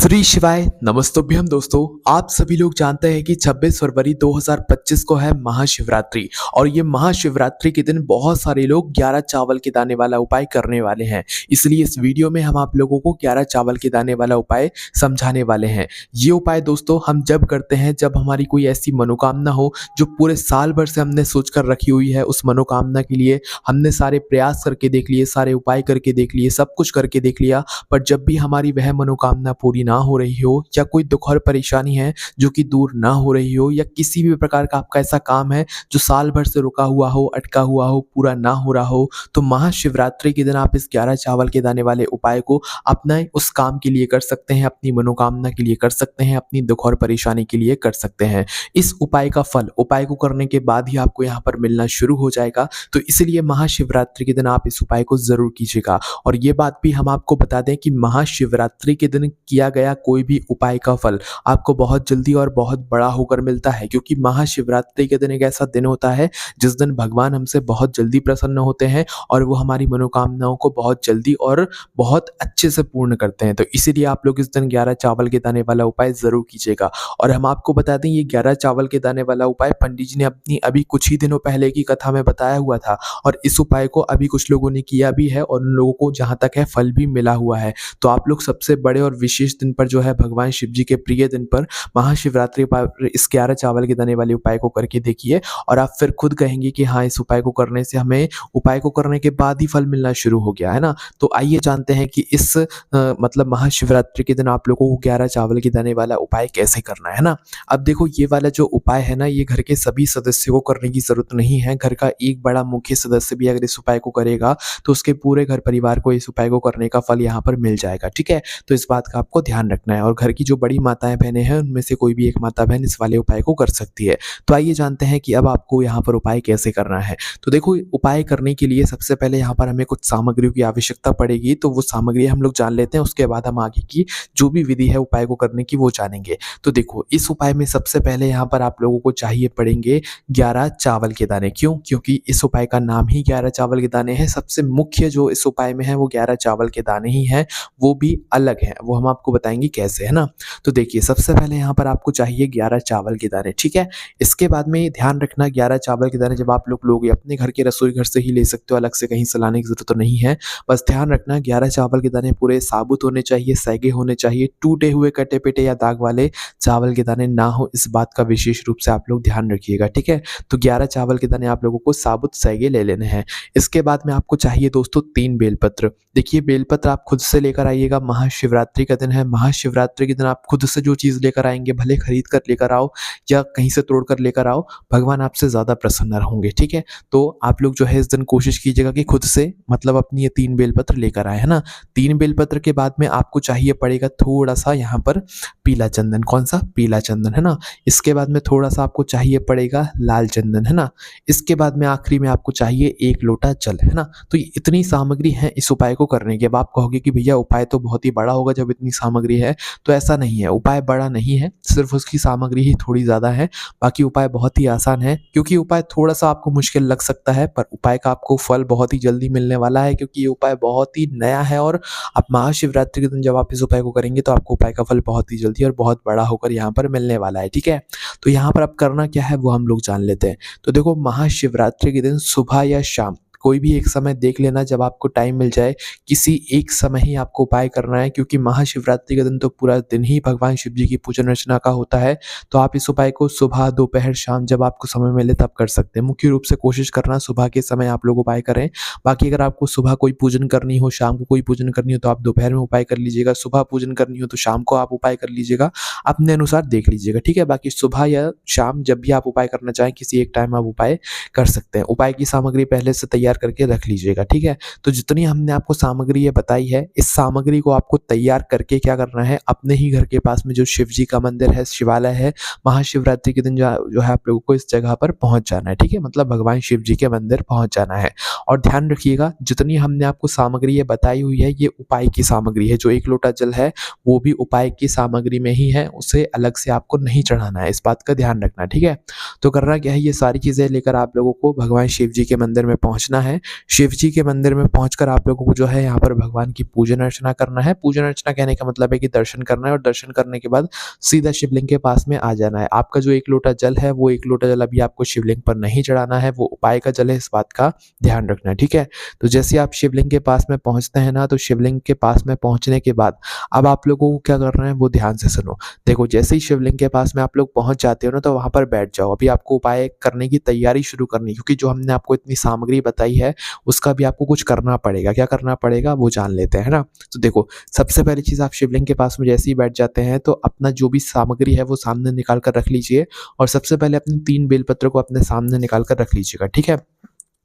श्री शिवाय नमस्तुभ्यम दोस्तों। आप सभी लोग जानते हैं कि 26 फरवरी 2025 को है महाशिवरात्रि और ये महाशिवरात्रि के दिन बहुत सारे लोग 11 चावल के दाने वाला उपाय करने वाले हैं। इसलिए इस वीडियो में हम आप लोगों को 11 चावल के दाने वाला उपाय समझाने वाले हैं। ये उपाय दोस्तों हम जब करते हैं जब हमारी कोई ऐसी मनोकामना हो जो पूरे साल भर से हमने सोच कर रखी हुई है। उस मनोकामना के लिए हमने सारे प्रयास करके देख लिए, सारे उपाय करके देख लिए, सब कुछ करके देख लिया, पर जब भी हमारी वह मनोकामना पूरी ना हो रही हो या कोई दुख और परेशानी है जो कि दूर ना हो रही हो या किसी भी प्रकार का आपका ऐसा काम है जो साल भर से रुका हुआ हो, अटका हुआ हो, पूरा ना हो रहा हो, तो महाशिवरात्रि के दिन आप इस 11 चावल के दाने वाले उपाय को अपना उस काम के लिए कर सकते हैं, अपनी मनोकामना के लिए कर सकते हैं, अपनी दुख और परेशानी के लिए कर सकते हैं। इस उपाय का फल उपाय को करने के बाद ही आपको यहाँ पर मिलना शुरू हो जाएगा। तो इसलिए महाशिवरात्रि के दिन आप इस उपाय को जरूर कीजिएगा। और ये बात भी हम आपको बता दें कि महाशिवरात्रि के दिन किया गया कोई भी उपाय का फल आपको बहुत जल्दी और बहुत बड़ा होकर मिलता है, क्योंकि महाशिवरात्रि के दिन एक ऐसा दिन होता है जिस दिन भगवान हमसे बहुत जल्दी प्रसन्न होते हैं और वो हमारी मनोकामनाओं को बहुत जल्दी और बहुत अच्छे से पूर्ण करते हैं। तो इसीलिए आप लोग इस दिन 11 चावल के दाने वाला उपाय जरूर कीजिएगा। और हम आपको बता दें ये 11 चावल के दाने वाला उपाय पंडित जी ने अपनी अभी कुछ ही दिनों पहले की कथा में बताया हुआ था और इस उपाय को अभी कुछ लोगों ने किया भी है और उन लोगों को जहाँ तक है फल भी मिला हुआ है। तो आप लोग सबसे बड़े और विशेष दिन पर जो है भगवान शिव जी के प्रिय दिन पर महाशिवरात्रि पर इस 11 चावल के दाने वाले उपाय को करके देखिए और आप फिर खुद कहेंगे कि हाँ, इस उपाय को करने से हमें उपाय को करने के बाद ही फल मिलना शुरू हो गया है ना। तो आइए जानते हैं कि इस मतलब महाशिवरात्रि के दिन आप लोगों को 11 चावल के दाने वाला उपाय कैसे करना है ना। अब देखो ये वाला जो उपाय है ना, ये घर के सभी सदस्यों को करने की जरूरत नहीं है। घर का एक बड़ा मुख्य सदस्य भी अगर इस उपाय को करेगा तो उसके पूरे घर परिवार को इस उपाय को करने का फल यहाँ पर मिल जाएगा। ठीक है, तो इस बात का आपको ध्यान रखना है। और घर की जो बड़ी माताएं बहनें हैं उनमें से कोई भी एक माता बहन इस वाले उपाय को कर सकती है। तो आइए जानते हैं कि अब आपको यहाँ पर उपाय कैसे करना है। तो देखो उपाय करने के लिए सबसे पहले यहाँ पर हमें कुछ सामग्रियों की आवश्यकता पड़ेगी, तो वो सामग्री हम लोग जान लेते हैं। उसके बाद हम आगे की जो भी विधि है उपाय को करने की वो जानेंगे। तो देखो इस उपाय में सबसे पहले यहाँ पर आप लोगों को चाहिए पड़ेंगे 11 चावल के दाने। क्यों? क्योंकि इस उपाय का नाम ही 11 चावल के दाने हैं। सबसे मुख्य जो इस उपाय में है वो 11 चावल के दाने ही हैं, वो भी अलग हैं, वो हम आपको बताएंगे कैसे, है ना। तो देखिए सबसे पहले यहाँ पर आपको चाहिए 11 चावल के दाने। ठीक है, इसके बाद में ध्यान रखना 11 चावल के दाने जब आप लोग लोगे अपने घर के रसोई घर से ही ले सकते हो, अलग से कहीं से लाने की जरूरत तो नहीं है। बस ध्यान रखना 11 चावल के दाने पूरे साबुत होने चाहिए, सैगे होने चाहिए, टूटे हुए कटे पिटे या दाग वाले चावल के दाने ना हो, इस बात का विशेष रूप से आप लोग ध्यान रखिएगा। ठीक है, तो 11 चावल के दाने आप लोगों को साबुत सैगे ले लेने हैं। इसके बाद में आपको चाहिए दोस्तों 3 बेलपत्र। देखिए बेलपत्र आप खुद से लेकर आइएगा। महाशिवरात्रि का दिन है, महाशिवरात्रि के दिन आप खुद से जो चीज़ लेकर आएंगे, भले खरीद कर लेकर आओ या कहीं से तोड़ कर लेकर आओ, भगवान आपसे ज़्यादा प्रसन्न होंगे। ठीक है, तो आप लोग जो है इस दिन कोशिश कीजिएगा कि खुद से मतलब अपनी ये 3 बेलपत्र लेकर आए, है ना। 3 बेलपत्र के बाद में आपको चाहिए पड़ेगा थोड़ा सा यहाँ पर पीला चंदन। कौन सा? पीला चंदन, है ना। इसके बाद में थोड़ा सा आपको चाहिए पड़ेगा लाल चंदन, है ना। इसके बाद में आखिरी में आपको चाहिए 1 लोटा जल, है ना। तो ये इतनी सामग्री है इस उपाय को करने के। अब आप कहोगे कि भैया उपाय तो बहुत ही बड़ा होगा जब इतनी सामग्री है, तो ऐसा नहीं है, उपाय बड़ा नहीं है, सिर्फ उसकी सामग्री ही थोड़ी ज़्यादा है। बाकी उपाय बहुत ही आसान है। क्योंकि उपाय थोड़ा सा आपको मुश्किल लग सकता है, पर उपाय का आपको फल बहुत ही जल्दी मिलने वाला है, क्योंकि ये उपाय बहुत ही नया है। और आप महाशिवरात्रि के दिन जब आप इस उपाय को करेंगे तो आपको उपाय का फल बहुत ही जल्दी और बहुत बड़ा होकर यहाँ पर मिलने वाला है। ठीक है, तो यहाँ पर अब करना क्या है वो हम लोग जान लेते हैं। तो देखो महाशिवरात्रि के दिन सुबह या शाम कोई भी एक समय देख लेना, जब आपको टाइम मिल जाए, किसी एक समय ही आपको उपाय करना है, क्योंकि महाशिवरात्रि के दिन तो पूरा दिन ही भगवान शिव जी की पूजन अर्चना का होता है। तो आप इस उपाय को सुबह, दोपहर, शाम जब आपको समय मिले तब कर सकते हैं। मुख्य रूप से कोशिश करना सुबह के समय आप लोग उपाय करें। बाकी अगर आपको सुबह कोई पूजन करनी हो, शाम को कोई पूजन करनी हो, तो आप दोपहर में उपाय कर लीजिएगा। सुबह पूजन करनी हो तो शाम को आप उपाय कर लीजिएगा, अपने अनुसार देख लीजिएगा। ठीक है, बाकी सुबह या शाम जब भी आप उपाय करना चाहें, किसी एक टाइम आप उपाय कर सकते हैं। उपाय की सामग्री पहले से तैयार करके रख लीजिएगा। ठीक है, तो जितनी हमने आपको सामग्री ये बताई है, इस सामग्री को आपको तैयार करके क्या करना है, अपने ही घर के पास में जो शिव जी का मंदिर है, शिवालय है, महाशिवरात्रि के दिन जो है आप लोगों को इस जगह पर पहुंच जाना है। ठीक है, मतलब भगवान शिव जी के मंदिर पहुंच जाना है। और ध्यान रखिएगा जितनी हमने आपको सामग्री ये बताई हुई है, ये उपाय की सामग्री है। जो 1 लोटा जल है वो भी उपाय की सामग्री में ही है, उसे अलग से आपको नहीं चढ़ाना है, इस बात का ध्यान रखना। ठीक है, तो करना क्या है, ये सारी चीजें लेकर आप लोगों को भगवान शिव जी के मंदिर में पहुंचना पहुंचना है। शिव जी के मंदिर में पहुंचकर आप लोगों को जो है यहाँ पर भगवान की पूजन अर्चना करना है। पूजन अर्चना कहने का मतलब है कि दर्शन करना है और दर्शन करने के बाद सीधा शिवलिंग के पास में आ जाना है। आपका जो 1 लोटा जल है वो 1 लोटा जल अभी आपको शिवलिंग पर नहीं चढ़ाना है, वो उपाय का जल है, इस बात का ध्यान रखना है, ठीक है। तो जैसे आप शिवलिंग के पास में पहुंचते हैं ना, तो शिवलिंग के पास में पहुंचने के बाद अब आप लोगों को क्या करना है वो ध्यान से सुनो। देखो, जैसे ही शिवलिंग के पास में आप लोग पहुंच जाते हो ना, तो वहां पर बैठ जाओ। अभी आपको उपाय करने की तैयारी शुरू करनी है, क्योंकि जो हमने आपको इतनी सामग्री बताई है उसका भी आपको कुछ करना पड़ेगा। क्या करना पड़ेगा वो जान लेते हैं ना। तो देखो, सबसे पहली चीज, आप शिवलिंग के पास में जैसे ही बैठ जाते हैं तो अपना जो भी सामग्री है वो सामने निकाल कर रख लीजिए, और सबसे पहले अपने 3 बेलपत्र को अपने सामने निकाल कर रख लीजिएगा, ठीक है।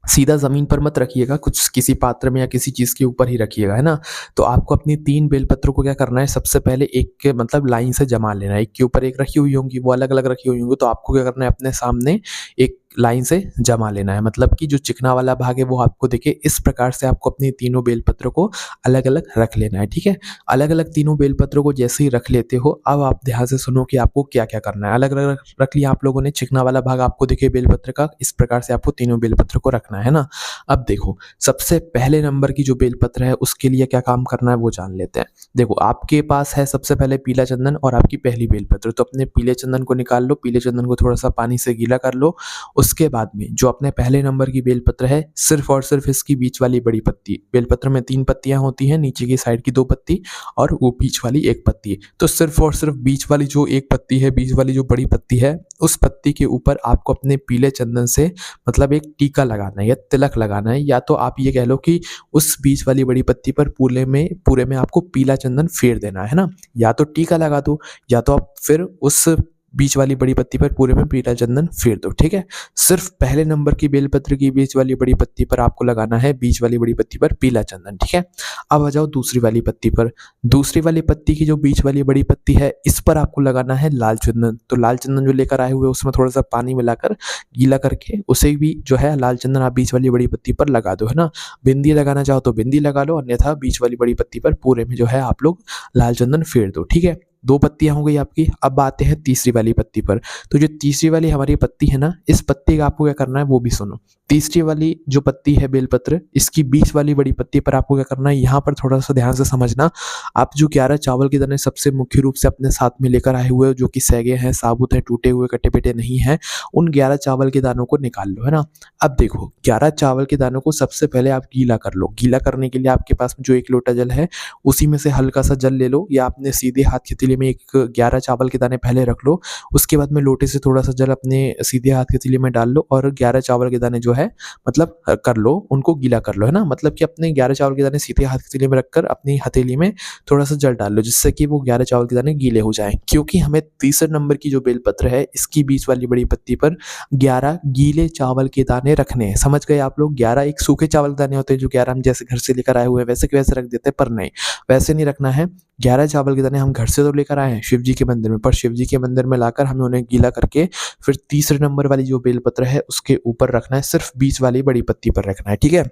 सीधा ज़मीन पर मत रखिएगा, कुछ किसी पात्र में या किसी चीज़ के ऊपर ही रखिएगा, है ना। तो आपको अपनी 3 बेलपत्रों को क्या करना है, सबसे पहले एक के मतलब लाइन से जमा लेना है। एक के ऊपर एक रखी हुई होंगी, वो अलग-अलग रखी हुई होंगी, तो आपको क्या करना है, अपने सामने एक लाइन से जमा लेना है। मतलब कि जो चिकना वाला भाग है वो आपको देखिए इस प्रकार से आपको अपनी तीनों बेलपत्रों को अलग-अलग रख लेना है, ठीक है। अलग-अलग तीनों बेलपत्रों को जैसे ही रख लेते हो, अब आप ध्यान से सुनो कि आपको क्या-क्या करना है। अलग-अलग रख लिया आप लोगों ने, चिकना वाला भाग आपको देखिए बेलपत्र का, इस प्रकार से आपको तीनों बेलपत्र को रखना है ना। अब देखो, सबसे पहले नंबर की जो बेलपत्र है उसके लिए क्या काम करना है वो जान लेते हैं। देखो, आपके पास है सबसे पहले पीला चंदन और आपकी पहली बेलपत्र, तो अपने पीले चंदन को निकाल लो, पीले चंदन को थोड़ा-सा पानी से गीला कर लो। उसके बाद में जो अपने पहले नंबर की बेलपत्र है, सिर्फ और सिर्फ इसकी बीच वाली बड़ी पत्ती, बेलपत्र में 3 पत्तियां होती हैं, नीचे की साइड की 2 पत्ती और वो बीच वाली 1 पत्ती, तो सिर्फ और सिर्फ बीच वाली जो 1 पत्ती है, बीच वाली जो बड़ी पत्ती है, उस पत्ती के ऊपर आपको अपने पीले चंदन से मतलब एक टीका लगाना है या तिलक लगाना है, या तो आप ये कह लो कि उस बीच वाली बड़ी पत्ती पर पूरे में आपको पीला चंदन फेर देना है ना। या तो टीका लगा दो, या तो आप फिर उस बीच वाली बड़ी पत्ती पर पूरे में पीला चंदन फेर दो, ठीक है। सिर्फ पहले नंबर की बेलपत्र की बीच वाली बड़ी पत्ती पर आपको लगाना है बीच वाली बड़ी पत्ती पर पीला चंदन, ठीक है। अब आ जाओ दूसरी वाली पत्ती पर। दूसरी वाली पत्ती की जो बीच वाली बड़ी पत्ती है, इस पर आपको लगाना है लाल चंदन। तो लाल चंदन जो लेकर आए हुए उसमें थोड़ा सा पानी मिलाकर गीला करके उसे भी जो है लाल चंदन आप बीच वाली बड़ी पत्ती पर लगा दो, है ना। बिंदी लगाना चाहो तो बिंदी लगा लो, अन्यथा बीच वाली बड़ी पत्ती पर पूरे में जो है आप लोग लाल चंदन फेर दो, ठीक है। 2 पत्तियां हो गई आपकी। अब आते हैं तीसरी वाली पत्ती पर। तो जो तीसरी वाली हमारी पत्ती है ना, इस पत्ती का आपको क्या करना है वो भी सुनो। तीसरी वाली जो पत्ती है बेलपत्र, इसकी बीच वाली बड़ी पत्ती पर आपको क्या करना है, यहाँ पर थोड़ा सा ध्यान से समझना। आप जो 11 चावल के दाने सबसे मुख्य रूप से अपने साथ में लेकर आए हुए हो, जो कि सैगे हैं, साबुत हैं, टूटे हुए कटे पिटे नहीं हैं, उन 11 चावल के दानों को निकाल लो, है ना। अब देखो, 11 चावल के दानों को सबसे पहले आप गीला कर लो। गीला करने के लिए आपके पास में जो 1 लोटा जल है उसी में से हल्का सा जल ले लो, या अपने सीधे हाथ के तीली में एक 11 चावल के दाने पहले रख लो। उसके बाद में लोटे से थोड़ा सा जल अपने सीधे हाथ के तीली में डाल लो और 11 चावल के दाने जो है मतलब कर लो, उनको गीला कर लो, है ना। मतलब कि अपने 11 चावल के दाने सीधे हाथ के तीली में रखकर अपनी हथेली में थोड़ा सा जल डाल लो, जिससे कि वो 11 चावल के दाने गीले हो जाएं। क्योंकि हमें तीसरे नंबर की जो बेलपत्र है, इसकी बीच वाली बड़ी पत्ती पर 11 गीले चावल के दाने रखने हैं। समझ गए आप लोग। 11 एक सूखे चावल के दाने होते हैं, जो 11 हम जैसे घर से लेकर आए हुए हैं वैसे के वैसे रख देते हैं, पर नहीं, वैसे नहीं रखना है। 11 चावल के दाने हम घर से तो लेकर आए हैं शिव जी के मंदिर में, पर शिव जी के मंदिर में लाकर हमें उन्हें गीला करके फिर तीसरे नंबर वाली जो बेलपत्र है उसके ऊपर रखना है, सिर्फ बीच वाली बड़ी पत्ती पर रखना है, ठीक है।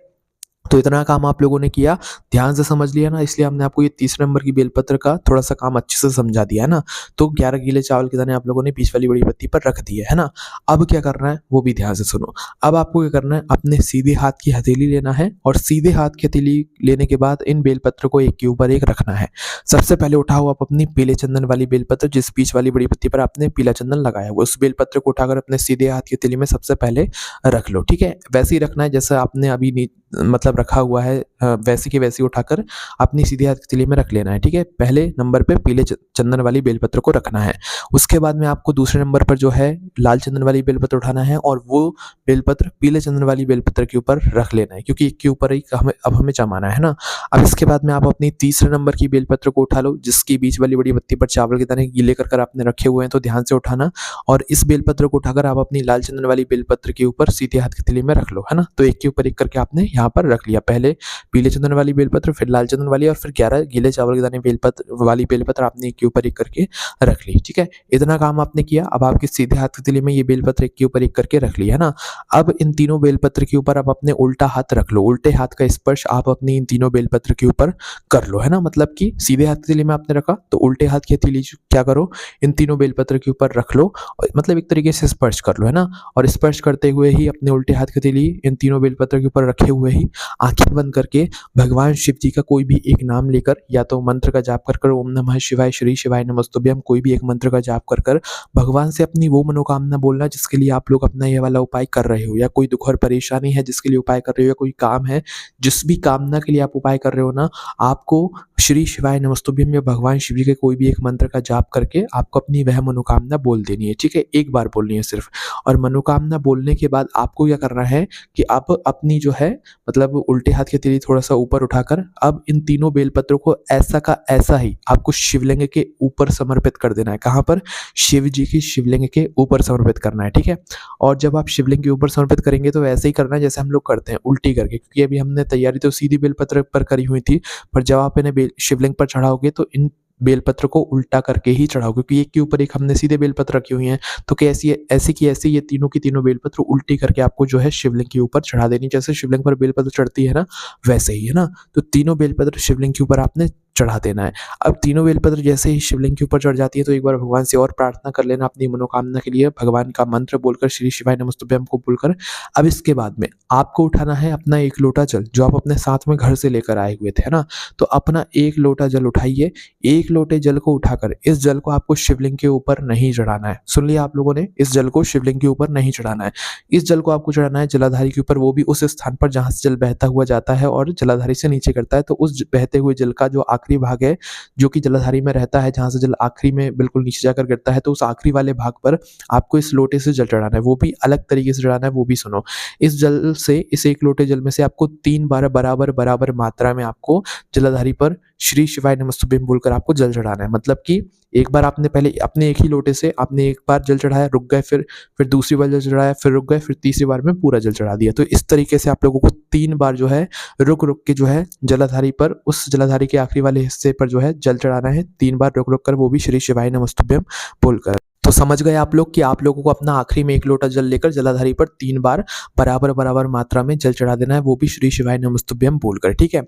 तो इतना काम आप लोगों ने किया, ध्यान से समझ लिया ना, इसलिए हमने आपको ये तीसरे नंबर की बेलपत्र का थोड़ा सा काम अच्छे से समझा दिया है ना। तो 11 गीले चावल के दाने आप लोगों ने बीच वाली बड़ी पत्ती पर रख दिए, है ना। अब क्या करना है वो भी ध्यान से सुनो। अब आपको क्या करना है, अपने सीधे हाथ की हथेली लेना है, और सीधे हाथ की हथेली लेने के बाद इन बेलपत्र को एक के ऊपर एक रखना है। सबसे पहले उठाओ आप अपनी पीले चंदन वाली बेलपत्र, जिस बीच वाली बड़ी पत्ती पर आपने पीला चंदन लगाया हुआ, उस बेलपत्र को उठाकर अपने सीधे हाथ की हथेली में सबसे पहले रख लो, ठीक है। वैसे ही रखना है जैसा आपने अभी मतलब रखा हुआ है, वैसे के वैसे उठाकर अपनी सीधे हाथ की हथेली में रख लेना है, ठीक है। पहले नंबर पे पीले चंदन वाली बेलपत्र को रखना है। उसके बाद में आपको दूसरे नंबर पर जो है लाल चंदन वाली बेलपत्र उठाना है, और वो बेलपत्र पीले चंदन वाली बेलपत्र के ऊपर रख लेना है, क्योंकि एक के ऊपर ही हमें जमाना है ना। अब इसके बाद में आप अपनी तीसरे नंबर की बेलपत्र को उठा लो, जिसकी बीच वाली बड़ी पत्ती पर चावल के दाने गीले कर आपने रखे हुए हैं, तो ध्यान से उठाना। और इस बेलपत्र को उठाकर आप अपनी लाल चंदन वाली बेलपत्र के ऊपर सीधे हाथ की हथेली में रख लो, है ना। तो एक के ऊपर एक करके आपने यहाँ पर रख लिया। पहले पीले चंदन वाली बेलपत्र, फिर लाल चंदन वाली और फिर 11 गीले चावल के दाने बेलपत्र वाली बेलपत्र आपने एक के ऊपर एक करके रख ली। ठीक है, इतना काम आपने किया। अब आपके सीधे हाथ की तिली में ये बेलपत्र एक के ऊपर एक करके रख लिया है ना। अब इन तीनों बेलपत्र के ऊपर आप अपने उल्टा हाथ रख लो, उल्टे हाथ का स्पर्श आप अपनी इन तीनों बेलपत्र के ऊपर कर लो, है ना। मतलब कि सीधे हाथ की तिली में आपने रखा तो उल्टे हाथ की हथेली क्या करो, इन तीनों बेलपत्र के ऊपर रख लो, मतलब एक तरीके से स्पर्श कर लो, है ना। और स्पर्श करते हुए ही अपने उल्टे हाथ की हथेली इन तीनों बेलपत्र के ऊपर रखे हुए ही आंखें बंद करके भगवान शिव जी का कोई भी एक नाम लेकर, या तो मंत्र का जाप कर ओम नमः शिवाय, श्री शिवाय नमस्तुभ्यम, कोई भी एक मंत्र का जाप कर भगवान से अपनी वो मनोकामना बोलना जिसके लिए आप लोग अपना ये वाला उपाय कर रहे हो, या कोई दुख और परेशानी है जिसके लिए उपाय कर रहे हो, या कोई काम है जिस भी कामना के लिए आप उपाय कर रहे हो ना, आपको श्री शिवाय नमस्तुभ्यम या भगवान शिव जी के कोई भी एक मंत्र का जाप करके आपको अपनी वह मनोकामना बोल देनी है। ठीक है, एक बार बोलनी है सिर्फ। और मनोकामना बोलने के बाद आपको क्या करना है कि आप अपनी जो है मतलब उल्टे हाथ की हथेली थोड़ा सा ऊपर उठाकर अब इन तीनों बेलपत्रों को ऐसा का ऐसा ही आपको शिवलिंग के ऊपर समर्पित कर देना है। कहाँ पर? शिव जी की शिवलिंग के ऊपर समर्पित करना है। ठीक है, और जब आप शिवलिंग के ऊपर समर्पित करेंगे तो वैसे ही करना है जैसे हम लोग करते हैं, उल्टी करके, क्योंकि अभी हमने तैयारी तो सीधी बेलपत्र पर करी हुई थी, पर जब आप इन्हें शिवलिंग पर चढ़ाओगे तो इन बेलपत्र को उल्टा करके ही चढ़ाओ, क्योंकि एक के ऊपर एक हमने सीधे बेलपत्र रखी हुई हैं, तो कैसी ऐसी की ऐसी ये तीनों की तीनों बेलपत्र उल्टी करके आपको जो है शिवलिंग के ऊपर चढ़ा देनी। जैसे शिवलिंग पर बेलपत्र चढ़ती है ना, वैसे ही, है ना। तो तीनों बेलपत्र शिवलिंग के ऊपर आपने चढ़ा देना है। अब तीनों बेलपत्र जैसे ही शिवलिंग के ऊपर चढ़ जाती है तो एक बार भगवान से और प्रार्थना कर लेना अपनी मनोकामना के लिए, भगवान का मंत्र बोलकर, श्री शिवाय नमस्तुभ्यम को बोलकर। अब इसके बाद में आपको उठाना है अपना 1 लोटा जल जो आप अपने साथ में घर से लेकर आए हुए थे, है ना। तो अपना 1 लोटा जल उठाइए। 1 लोटे जल को उठाकर इस जल को आपको शिवलिंग के ऊपर नहीं चढ़ाना है। सुन लिया आप लोगों ने, इस जल को शिवलिंग के ऊपर नहीं चढ़ाना है। इस जल को आपको चढ़ाना है जलाधारी के ऊपर, वो भी उस स्थान पर जहां से जल बहता हुआ जाता है और जलाधारी से नीचे करता है। तो उस बहते हुए जल का जो आखिरी भाग है जो कि जलाधारी में रहता है, जहां से जल आखिरी में बिल्कुल नीचे जाकर गिरता है, तो उस आखिरी वाले भाग पर आपको इस लोटे से जल चढ़ाना है। वो भी अलग तरीके से चढ़ाना है, वो भी सुनो। इस जल से, इस 1 लोटे जल में से आपको 3 बार बराबर बराबर मात्रा में आपको जलाधारी पर श्री शिवाय नमस्तुभ्यम बोलकर आपको जल चढ़ाना है। मतलब कि एक बार आपने पहले अपने एक ही लोटे से आपने एक बार जल चढ़ाया, रुक गए, फिर दूसरी बार जल चढ़ाया, फिर रुक गए, फिर तीसरी बार में पूरा जल चढ़ा दिया। तो इस तरीके से आप लोगों को 3 बार जो है रुक रुक के जो है जलाधारी पर, उस जलाधारी के आखिरी वाले हिस्से पर जो है जल चढ़ाना है 3 बार रुक रुक कर, वो भी श्री शिवाय नमस्तुभ्यम बोलकर। तो समझ गए आप लोग कि आप लोगों को अपना आखिरी में 1 लोटा जल लेकर जलाधारी पर 3 बार बराबर बराबर मात्रा में जल चढ़ा देना है, वो भी श्री शिवाय नमस्तुभ्यम बोलकर। ठीक है,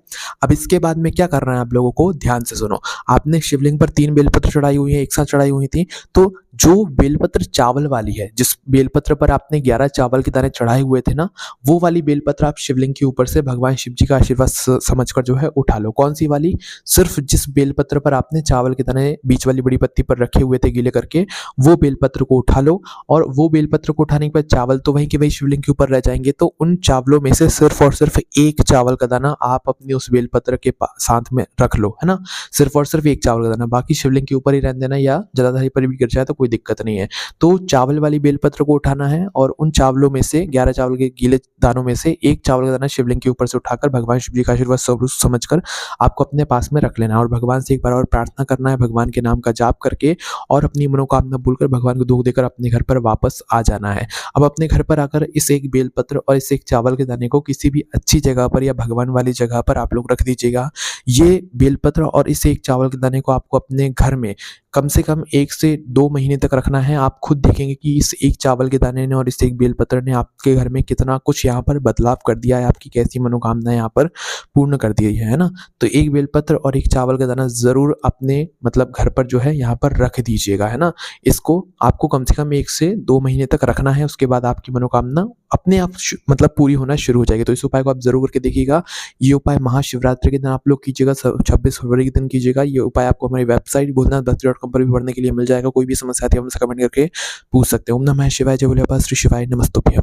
अब इसके बाद में क्या करना है आप लोगों को, ध्यान से सुनो। आपने शिवलिंग पर 3 बेलपत्र चढ़ाई हुई है, एक साथ चढ़ाई हुई थी, तो जो बेलपत्र चावल वाली है, जिस बेलपत्र पर आपने 11 चावल के दाने चढ़ाए हुए थे ना, वो वाली बेलपत्र आप शिवलिंग के ऊपर से भगवान शिव जी का आशीर्वाद समझकर जो है उठा लो। कौन सी वाली? सिर्फ जिस बेलपत्र पर आपने चावल के दाने बीच वाली बड़ी पत्ती पर रखे हुए थे गीले करके, वो बेलपत्र को उठा लो। और वो बेलपत्र को उठाने के बाद चावल तो वहीं के वहीं शिवलिंग के ऊपर रह जाएंगे, तो उन चावलों में से सिर्फ और सिर्फ 1 चावल का दाना आप अपने उस बेलपत्र के साथ में रख लो, है ना। सिर्फ और सिर्फ 1 चावल का दाना, बाकी शिवलिंग के ऊपर ही रहने देना, या जलाधारी पर भी गिर जाए तो कोई दिक्कत नहीं है। तो चावल वाली बेलपत्र को उठाना है और उन चावलों में से 11 चावल के गीले दानों में से 1 चावल का दाना शिवलिंग के ऊपर से उठाकर भगवान शिव जी का आशीर्वाद स्वरूप समझकर आपको अपने पास में रख लेना है। और भगवान से एक बार और प्रार्थना करना है, भगवान के नाम का जाप करके और अपनी मनोकामना बोलकर भगवान को दूध देकर अपने घर पर वापस आ जाना है। अब अपने घर पर आकर इस 1 बेलपत्र और इस 1 चावल के दाने को किसी भी अच्छी जगह पर या भगवान वाली जगह पर आप लोग रख दीजिएगा। ये बेलपत्र और इस 1 चावल के दाने को आपको अपने घर में कम से कम 1 से 2 महीने तक रखना है। आप खुद देखेंगे कि इस 1 चावल के दाने ने और इस 1 बेलपत्र ने आपके घर में कितना कुछ यहाँ पर बदलाव कर दिया है, आपकी कैसी मनोकामना यहाँ पर पूर्ण कर दी है ना। तो 1 बेलपत्र और 1 चावल का दाना जरूर अपने मतलब घर पर जो है यहाँ पर रख दीजिएगा, है ना। इसको आपको कम से कम 1 से 2 महीने तक रखना है, उसके बाद आपकी मनोकामना अपने आप मतलब पूरी होना शुरू हो जाएगी। तो इस उपाय को आप जरूर करके देखिएगा। ये उपाय महाशिवरात्रि के दिन आप लोग कीजिएगा, 26 फरवरी के दिन कीजिएगा। ये उपाय आपको हमारी वेबसाइट भोलेनाथभक्ति.com पर भी पढ़ने के लिए मिल जाएगा। कोई भी समस्या आती है हमसे कमेंट करके पूछ सकते हो। ओम नमः शिवाय, जय भोले बाबा, श्री शिवाय नमस्तुभ्यम।